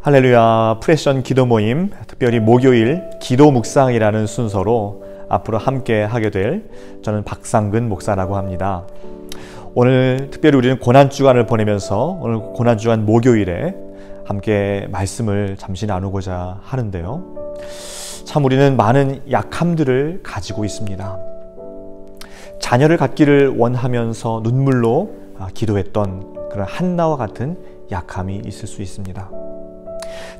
할렐루야, 프레션 기도 모임, 특별히 목요일 기도 묵상이라는 순서로 앞으로 함께 하게 될 저는 박상근 목사라고 합니다. 오늘 특별히 우리는 고난주간을 보내면서 오늘 고난주간 목요일에 함께 말씀을 잠시 나누고자 하는데요. 참 우리는 많은 약함들을 가지고 있습니다. 자녀를 갖기를 원하면서 눈물로 기도했던 그런 한나와 같은 약함이 있을 수 있습니다.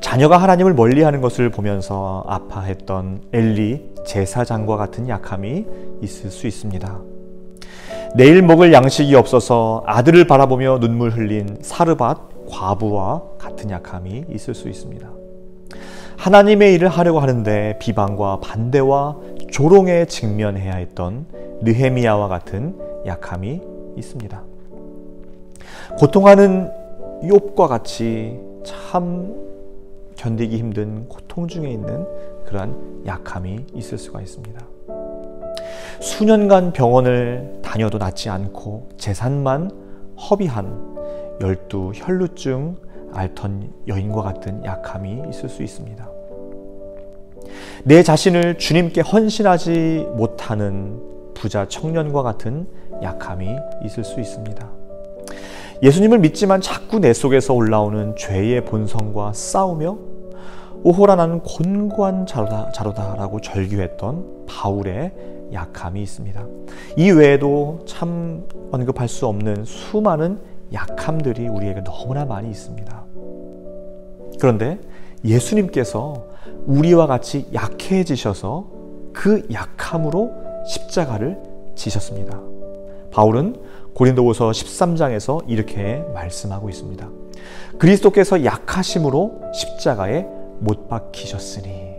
자녀가 하나님을 멀리하는 것을 보면서 아파했던 엘리 제사장과 같은 약함이 있을 수 있습니다. 내일 먹을 양식이 없어서 아들을 바라보며 눈물 흘린 사르밧 과부와 같은 약함이 있을 수 있습니다. 하나님의 일을 하려고 하는데 비방과 반대와 조롱에 직면해야 했던 느헤미야와 같은 약함이 있습니다. 고통하는 욥과 같이 참 견디기 힘든 고통 중에 있는 그러한 약함이 있을 수가 있습니다. 수년간 병원을 다녀도 낫지 않고 재산만 허비한 12 혈루증 앓던 여인과 같은 약함이 있을 수 있습니다. 내 자신을 주님께 헌신하지 못하는 부자 청년과 같은 약함이 있을 수 있습니다. 예수님을 믿지만 자꾸 내 속에서 올라오는 죄의 본성과 싸우며 오호라 나는 곤고한 자로다라고 절규했던 바울의 약함이 있습니다. 이 외에도 참 언급할 수 없는 수많은 약함들이 우리에게 너무나 많이 있습니다. 그런데 예수님께서 우리와 같이 약해지셔서 그 약함으로 십자가를 지셨습니다. 바울은 고린도후서 13장에서 이렇게 말씀하고 있습니다. 그리스도께서 약하심으로 십자가에 못 박히셨으니.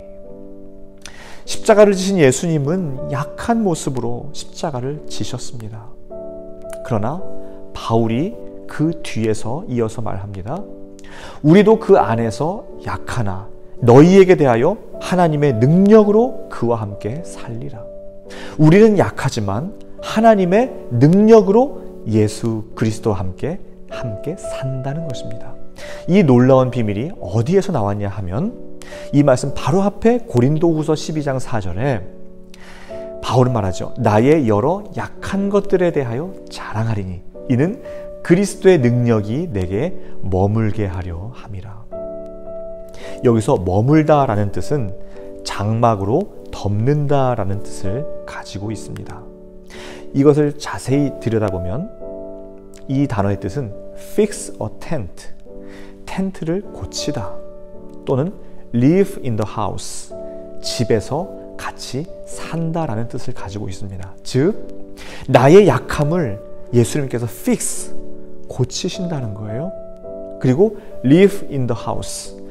십자가를 지신 예수님은 약한 모습으로 십자가를 지셨습니다. 그러나 바울이 그 뒤에서 이어서 말합니다. 우리도 그 안에서 약하나 너희에게 대하여 하나님의 능력으로 그와 함께 살리라. 우리는 약하지만 하나님의 능력으로 예수 그리스도와 함께 산다는 것입니다. 이 놀라운 비밀이 어디에서 나왔냐 하면 이 말씀 바로 앞에 고린도후서 12장 4절에 바울은 말하죠. 나의 여러 약한 것들에 대하여 자랑하리니 이는 그리스도의 능력이 내게 머물게 하려 함이라. 여기서 머물다라는 뜻은 장막으로 덮는다라는 뜻을 가지고 있습니다. 이것을 자세히 들여다보면 이 단어의 뜻은 fix a tent, 텐트를 고치다 또는 live in the house, 집에서 같이 산다라는 뜻을 가지고 있습니다. 즉 나의 약함을 예수님께서 fix, 고치신다는 거예요. 그리고 live in the house,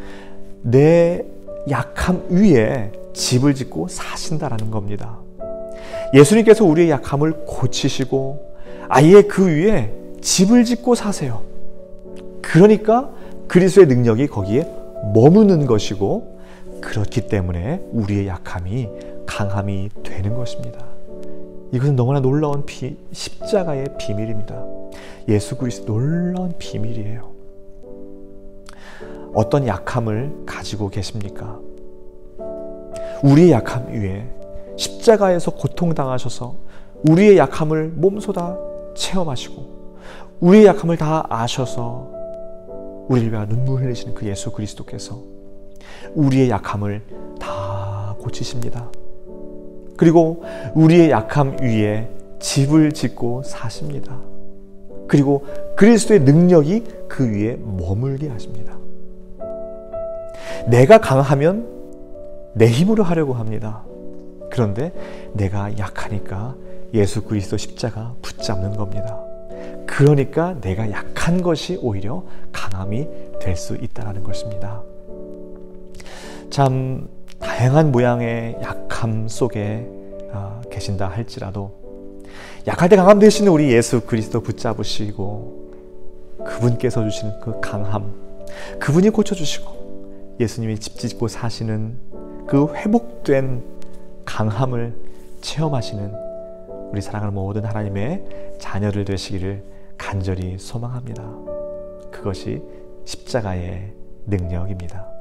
내 약함 위에 집을 짓고 사신다라는 겁니다. 예수님께서 우리의 약함을 고치시고 아예 그 위에 집을 짓고 사세요. 그러니까 그리스도의 능력이 거기에 머무는 것이고 그렇기 때문에 우리의 약함이 강함이 되는 것입니다. 이것은 너무나 놀라운 십자가의 비밀입니다. 예수 그리스도 놀라운 비밀이에요. 어떤 약함을 가지고 계십니까? 우리의 약함 위에 십자가에서 고통당하셔서 우리의 약함을 몸소다 체험하시고 우리의 약함을 다 아셔서 우리를 위하여 눈물 흘리시는 그 예수 그리스도께서 우리의 약함을 다 고치십니다. 그리고 우리의 약함 위에 집을 짓고 사십니다. 그리고 그리스도의 능력이 그 위에 머물게 하십니다. 내가 강하면 내 힘으로 하려고 합니다. 그런데 내가 약하니까 예수 그리스도 십자가 붙잡는 겁니다. 그러니까 내가 약한 것이 오히려 강함이 될 수 있다는 것입니다. 참 다양한 모양의 약함 속에 계신다 할지라도 약할 때 강함 되시는 우리 예수 그리스도 붙잡으시고 그분께서 주시는 그 강함, 그분이 고쳐주시고 예수님이 집 짓고 사시는 그 회복된 강함을 체험하시는 우리 사랑하는 모든 하나님의 자녀들 되시기를 간절히 소망합니다. 그것이 십자가의 능력입니다.